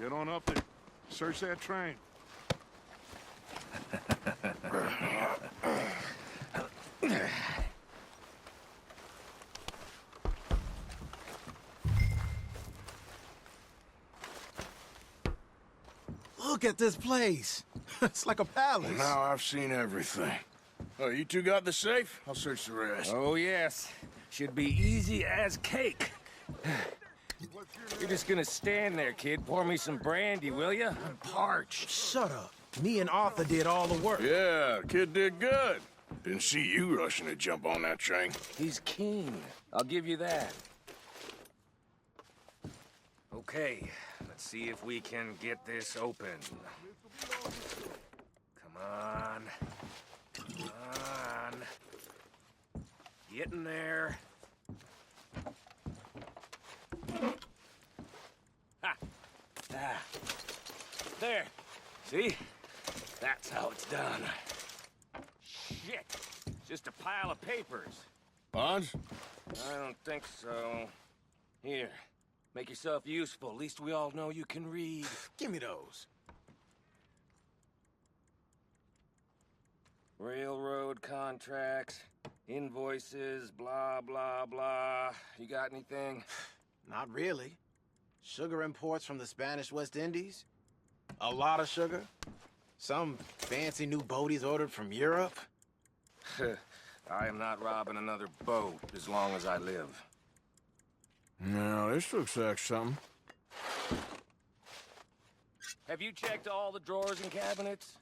Get on up there. Search that train. Look at this place. It's like a palace. Now I've seen everything. Oh, you two got the safe? I'll search the rest. Oh, yes. Should be easy as cake. You're just gonna stand there, kid. Pour me some brandy, will ya? I'm parched. Shut up. Me and Arthur did all the work. Yeah, kid did good. Didn't see you rushing to jump on that train. He's keen. I'll give you that. Okay, let's see if we can get this open. Come on. Come on. Get in there. Ha! Ah. There. See? That's how it's done. Shit! Just a pile of papers. Bonds? I don't think so. Here. Make yourself useful. At least we all know you can read. Give me those. Railroad contracts, invoices, blah, blah, blah. You got anything? Not really. Sugar imports from the Spanish West Indies. A lot of sugar. Some fancy new boat he's ordered from Europe. I am not robbing another boat as long as I live. No, this looks like something. Have you checked all the drawers and cabinets?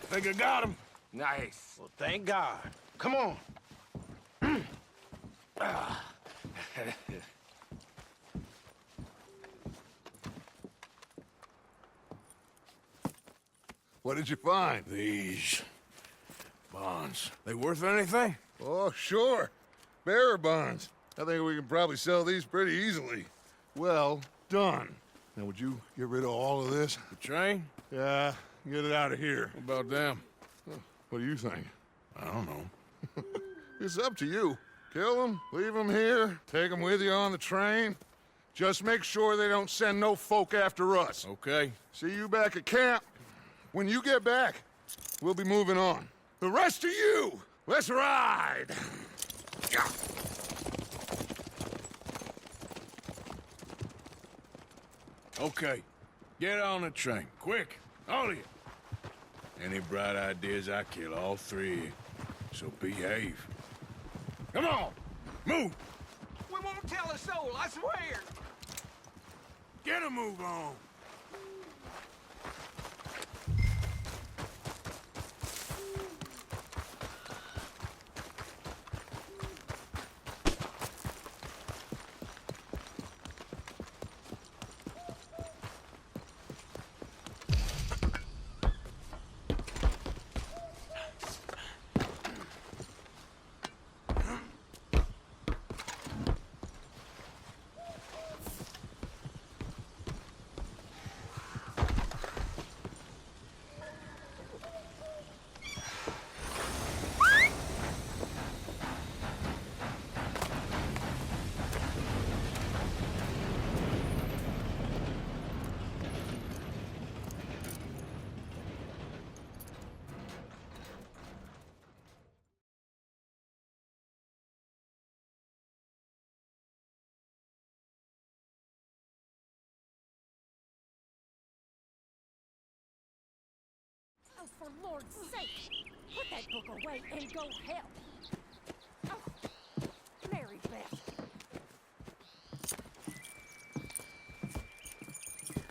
Think I got him. Nice. Well, thank God. Come on. What did you find? These bonds. They worth anything? Oh, sure. Bearer bonds. I think we can probably sell these pretty easily. Well done. Now, would you get rid of all of this? The train? Yeah, get it out of here. What about them? What do you think? I don't know. It's up to you. Kill them, leave them here, take them with you on the train. Just make sure they don't send no folk after us. Okay. See you back at camp. When you get back, we'll be moving on. The rest of you, let's ride! Okay. Get on the train. Quick. All of you. Any bright ideas, I kill all three of you. So behave. Come on! Move! We won't tell a soul, I swear! Get a move on! Oh, for Lord's sake! Put that book away and go help! Oh, Mary Beth.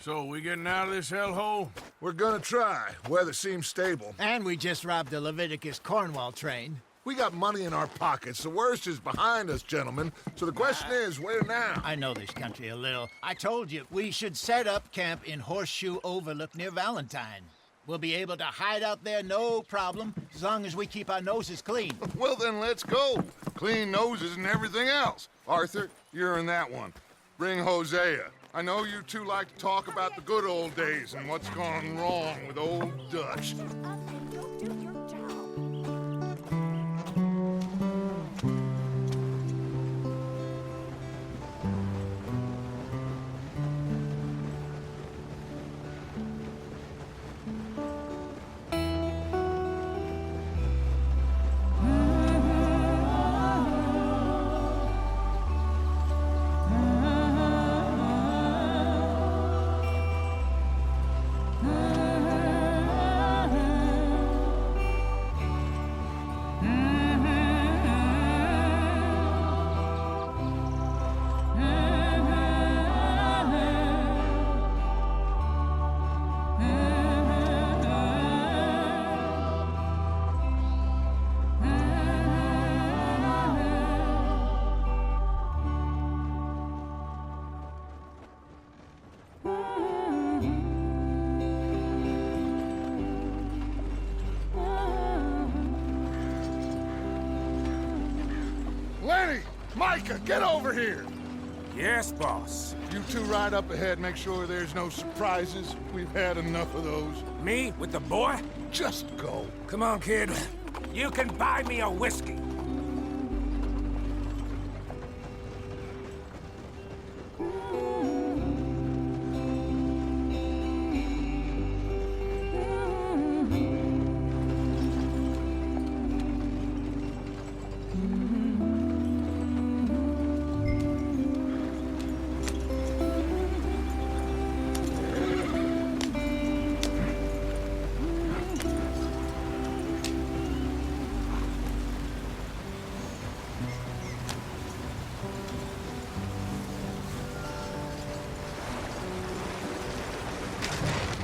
So, we getting out of this hellhole? We're gonna try. Weather seems stable. And we just robbed a Leviticus Cornwall train. We got money in our pockets. The worst is behind us, gentlemen. So the question is, where now? I know this country a little. I told you, we should set up camp in Horseshoe Overlook near Valentine. We'll be able to hide out there no problem, as long as we keep our noses clean. Well, then let's go. Clean noses and everything else. Arthur, you're in that one. Bring Hosea. I know you two like to talk about the good old days and what's gone wrong with old Dutch. Up and go do your job. Micah, get over here! Yes, boss. You two ride up ahead, make sure there's no surprises. We've had enough of those. Me with the boy? Just go. Come on, kid. You can buy me a whiskey.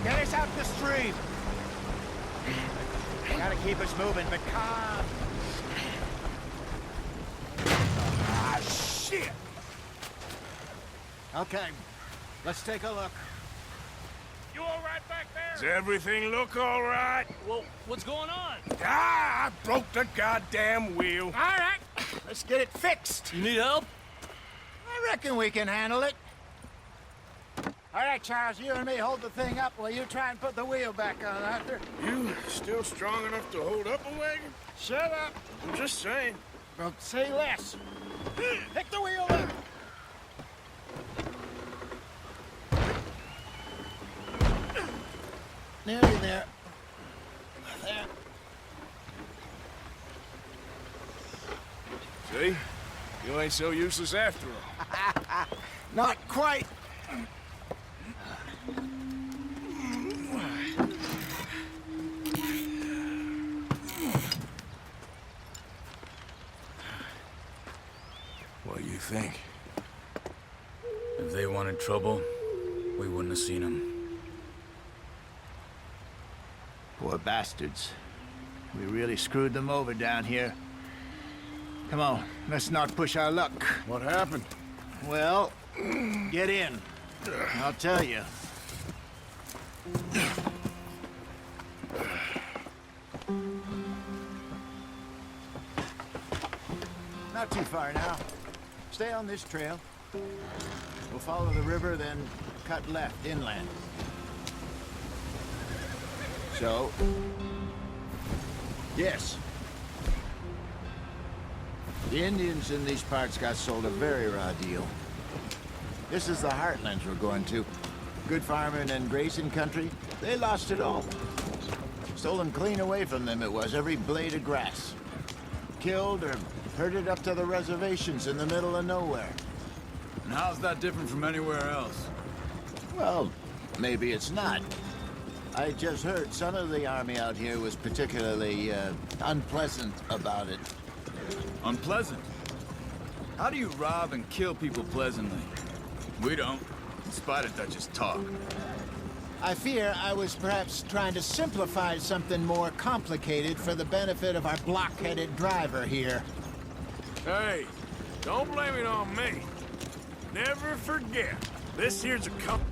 Get us out the stream. Gotta keep us moving, but calm. Ah, shit! Okay, let's take a look. You all right back there? Does everything look all right? Well, what's going on? Ah, I broke the goddamn wheel. All right, let's get it fixed. You need help? I reckon we can handle it. All right, Charles, you and me hold the thing up while you try and put the wheel back on, Arthur. You still strong enough to hold up a wagon? Shut up. I'm just saying. Well, say less. Pick the wheel up. Nearly there. There. See? You ain't so useless after all. Not quite. What do you think? If they wanted trouble, we wouldn't have seen them. Poor bastards. We really screwed them over down here. Come on, let's not push our luck. What happened? Well, get in. I'll tell you. Not too far now. Stay on this trail. We'll follow the river, then cut left inland. So? Yes. The Indians in these parts got sold a very raw deal. This is the heartlands we're going to. Good farming and grazing country. They lost it all. Stolen clean away from them it was, every blade of grass. Killed or herded up to the reservations in the middle of nowhere. And how's that different from anywhere else? Well, maybe it's not. I just heard some of the army out here was particularly unpleasant about it. Unpleasant? How do you rob and kill people pleasantly? We don't, in spite of Dutch's talk. I fear I was perhaps trying to simplify something more complicated for the benefit of our block-headed driver here. Hey, don't blame it on me. Never forget, this here's a company.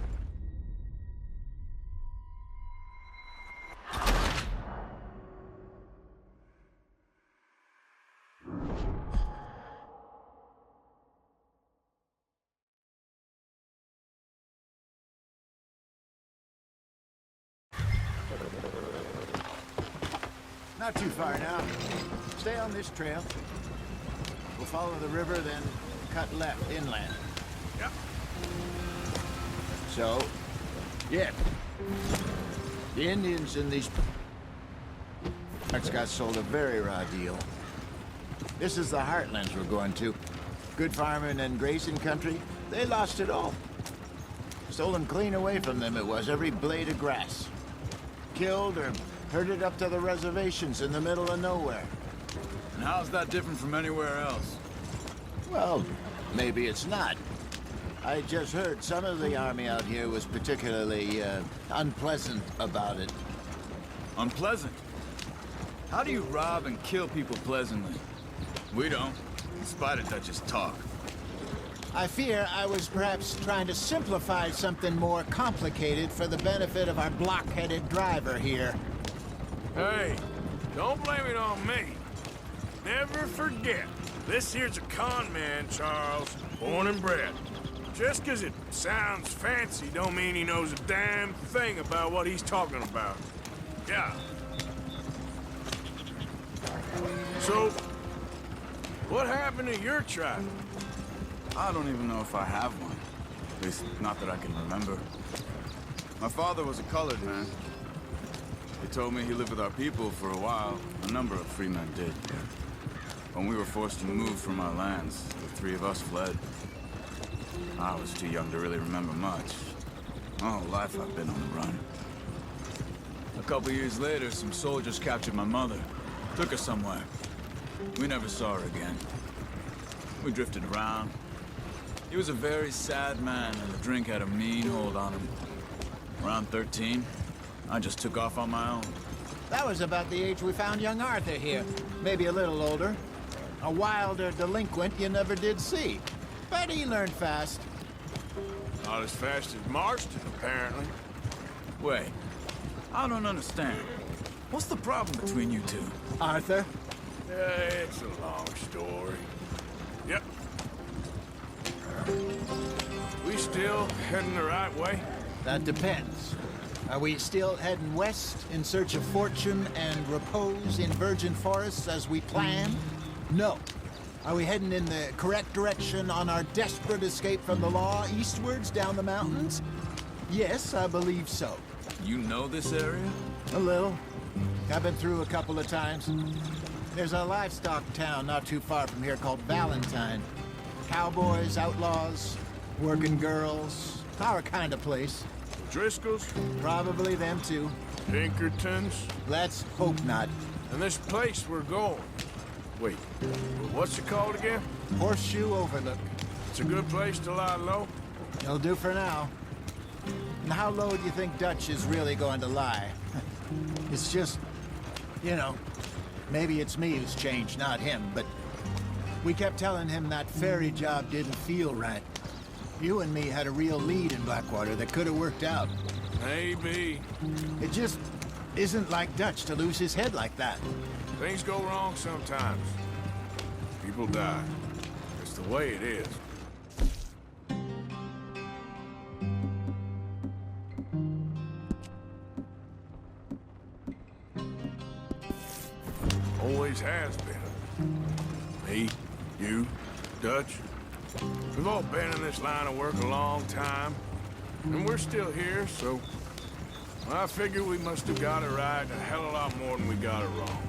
Not too far now. Stay on this trail. We'll follow the river, then cut left inland. Yep. So, yeah. The Indians in these parts got sold a very raw deal. This is the heartlands we're going to. Good farming and grazing country. They lost it all. Stolen clean away from them it was, every blade of grass. Killed or herded up to the reservations in the middle of nowhere. And how's that different from anywhere else? Well, maybe it's not. I just heard some of the army out here was particularly unpleasant about it. Unpleasant? How do you rob and kill people pleasantly? We don't, in spite of Dutch's talk. I fear I was perhaps trying to simplify something more complicated for the benefit of our block-headed driver here. Hey, don't blame it on me. Never forget, This here's a con man, Charles, born and bred. Just 'cause it sounds fancy don't mean he knows a damn thing about what he's talking about. Yeah. So, what happened to your tribe? I don't even know if I have one. At least, not that I can remember. My father was a colored man. He told me he lived with our people for a while. A number of free men did. When we were forced to move from our lands, the three of us fled. I was too young to really remember much. My whole life I've been on the run. A couple years later, some soldiers captured my mother. Took her somewhere. We never saw her again. We drifted around. He was a very sad man, and the drink had a mean hold on him. Around 13, I just took off on my own. That was about the age we found young Arthur here. Maybe a little older. A wilder delinquent you never did see. But he learned fast. Not as fast as Marston, apparently. Wait, I don't understand. What's the problem between you two? Arthur? It's a long story. Yep. We still heading the right way? That depends. Are we still heading west in search of fortune and repose in virgin forests as we planned? No. Are we heading in the correct direction on our desperate escape from the law eastwards down the mountains? Yes, I believe so. You know this area? A little. I've been through a couple of times. There's a livestock town not too far from here called Valentine. Cowboys, outlaws, working girls, our kind of place. Driscoll's? Probably them too. Pinkertons? Let's hope not. And this place we're going. Wait, what's it called again? Horseshoe Overlook. It's a good place to lie low? It'll do for now. And how low do you think Dutch is really going to lie? It's just, you know, maybe it's me who's changed, not him, but we kept telling him that ferry job didn't feel right. You and me had a real lead in Blackwater that could have worked out. Maybe. It just isn't like Dutch to lose his head like that. Things go wrong sometimes. People die. It's the way it is. Always has been. Me, you, Dutch. We've all been in this line of work a long time. And we're still here, so... I figure we must have got it right a hell of a lot more than we got it wrong.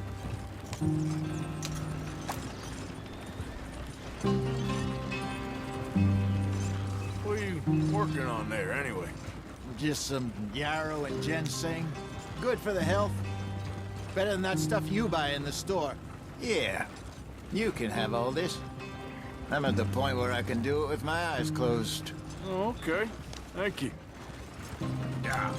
What are you working on there, anyway? Just some yarrow and ginseng. Good for the health. Better than that stuff you buy in the store. Yeah, you can have all this. I'm at the point where I can do it with my eyes closed. Oh, okay. Thank you. Yeah.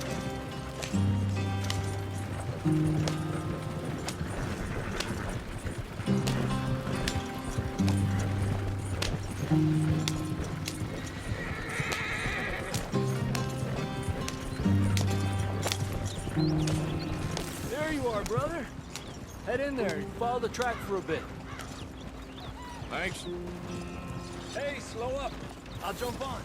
There you are, brother. Head in there and follow the track for a bit. Thanks. Hey, slow up. I'll jump on.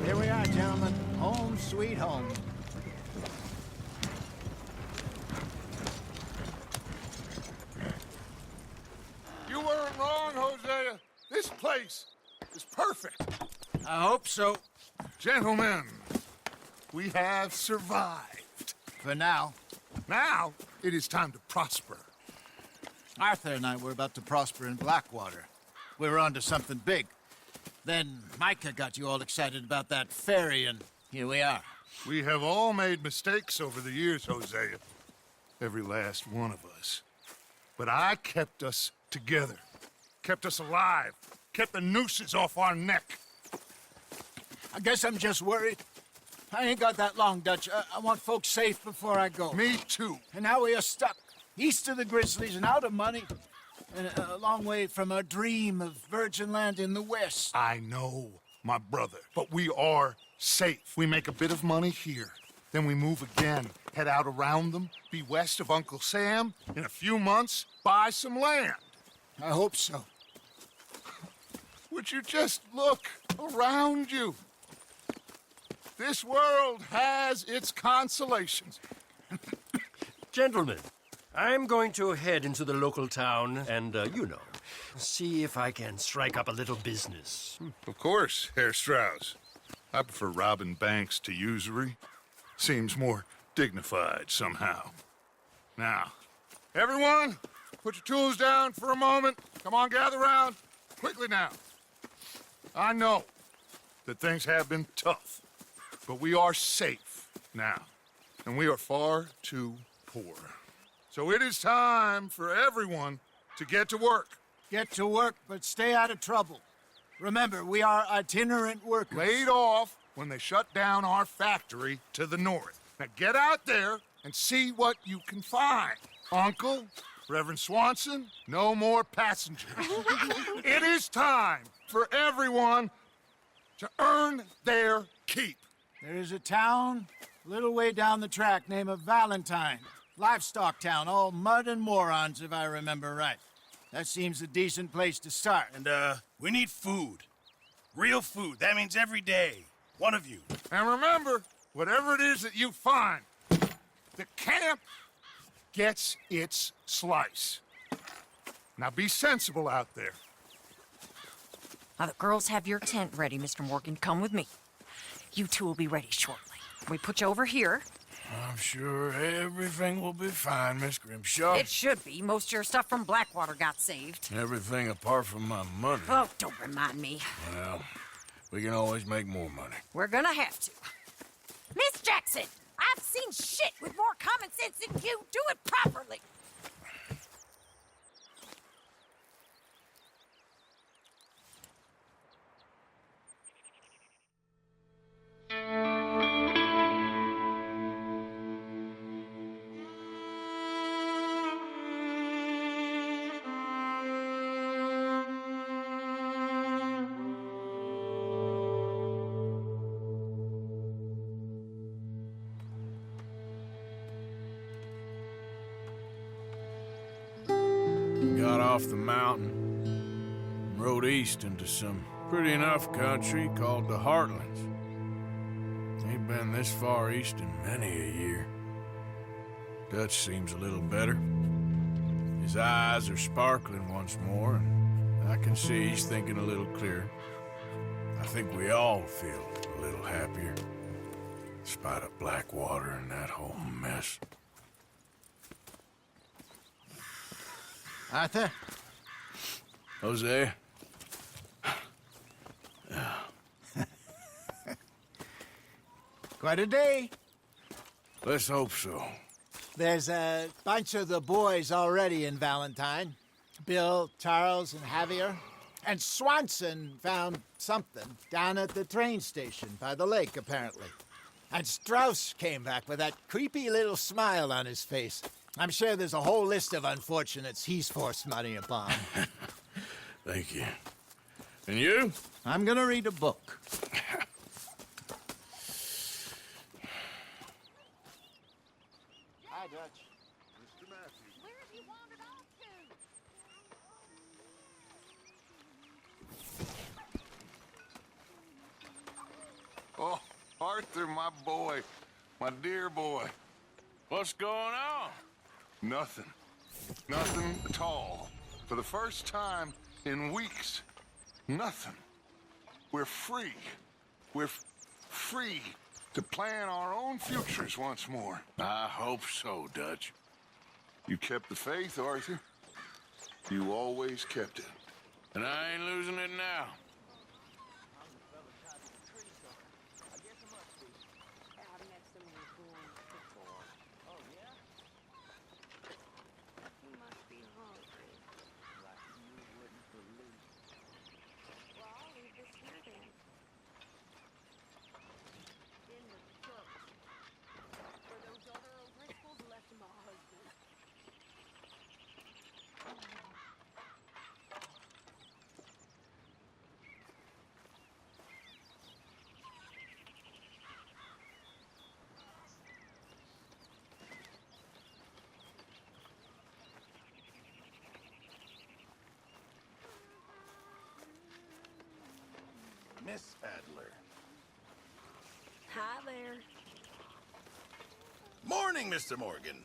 Here we are, gentlemen. Home sweet home. You weren't wrong, Hosea. This place is perfect. I hope so. Gentlemen, we have survived. For now. Now, it is time to prosper. Arthur and I were about to prosper in Blackwater. We were onto something big. Then Micah got you all excited about that ferry, and here we are. We have all made mistakes over the years, Hosea. Every last one of us. But I kept us together. Kept us alive. kept the nooses off our neck. I guess I'm just worried. I ain't got that long, Dutch. I want folks safe before I go. Me too. And now we are stuck, east of the Grizzlies and out of money, and a long way from our dream of virgin land in the west. I know, my brother, but we are safe. We make a bit of money here. Then we move again, head out around them, be west of Uncle Sam. In a few months, buy some land. I hope so. Would you just look around you? This world has its consolations. Gentlemen, I'm going to head into the local town and, see if I can strike up a little business. Of course, Herr Strauss. I prefer robbing banks to usury. Seems more dignified somehow. Now, everyone, put your tools down for a moment. Come on, gather round. Quickly now. I know that things have been tough, but we are safe now, and we are far too poor. So it is time for everyone to get to work. Get to work, but stay out of trouble. Remember, we are itinerant workers. Laid off when they shut down our factory to the north. Now get out there and see what you can find. Uncle, Reverend Swanson, no more passengers. It is time for everyone to earn their keep. There is a town a little way down the track named Valentine. Livestock town, all mud and morons, if I remember right. That seems a decent place to start. And, we need food. Real food. That means every day. One of you. And remember, whatever it is that you find, the camp gets its slice. Now be sensible out there. Now, the girls have your tent ready, Mr. Morgan. Come with me. You two will be ready shortly. We put you over here. I'm sure everything will be fine, Miss Grimshaw. It should be. Most of your stuff from Blackwater got saved. Everything apart from my money. Oh, don't remind me. Well, we can always make more money. We're gonna have to. Miss Jackson, I've seen shit with more common sense than you. Do it properly. Got off the mountain and rode east into some pretty enough country called the Heartlands. Ain't been this far east in many a year. Dutch seems a little better. His eyes are sparkling once more, and I can see he's thinking a little clearer. I think we all feel a little happier, in spite of Blackwater and that whole mess. Arthur? Jose? Quite a day. Let's hope so. There's a bunch of the boys already in Valentine. Bill, Charles, and Javier. And Swanson found something down at the train station by the lake, apparently. And Strauss came back with that creepy little smile on his face. I'm sure there's a whole list of unfortunates he's forced money upon. Thank you. And you? I'm gonna read a book. Hi, Dutch. Mr. Matthews. Where have you wandered off to? Oh, Arthur, my boy. My dear boy. What's going on? Nothing. Nothing at all. For the first time in weeks, nothing. We're free. We're free to plan our own futures once more. I hope so, Dutch. You kept the faith, Arthur. You always kept it. And I ain't losing it now. Miss Adler. Hi there. Morning, Mr. Morgan.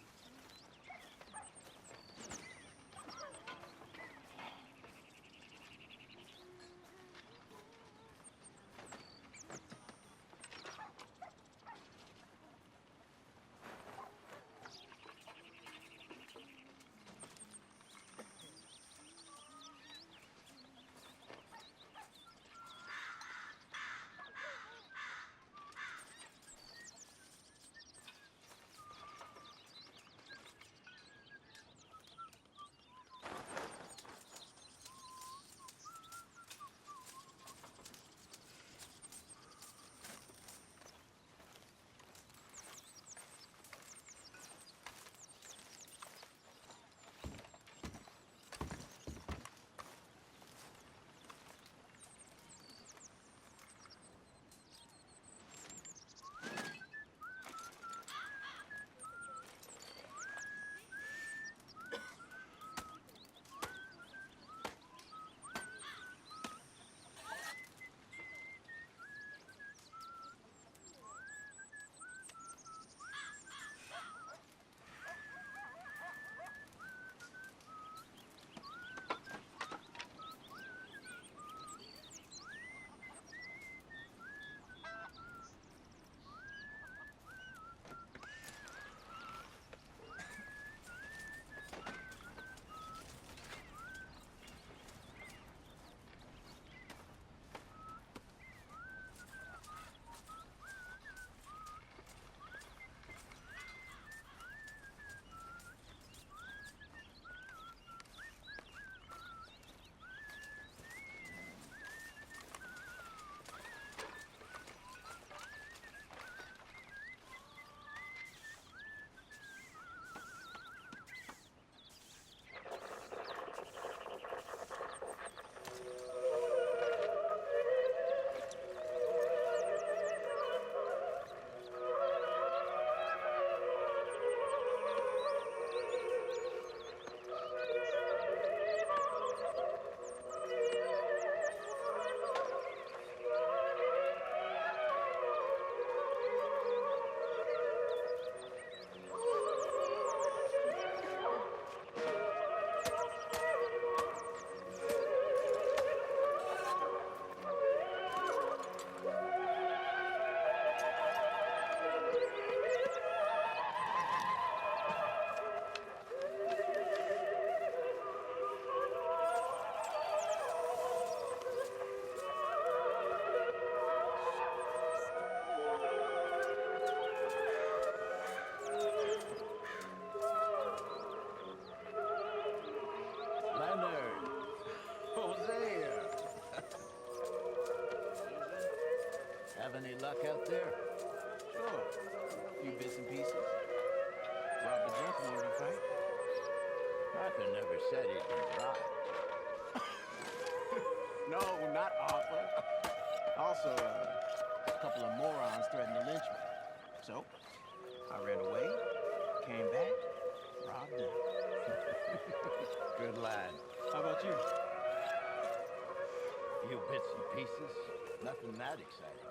Leonard. Hosea. Have any luck out there? Sure. A few bits and pieces. Robbed a gentleman in a fight. Arthur never said he can drive. No, not Arthur. Also, a couple of morons threatened to lynch me. So, I ran away, came back, robbed them. Good lad. How about you? Few bits and pieces. Nothing that exciting.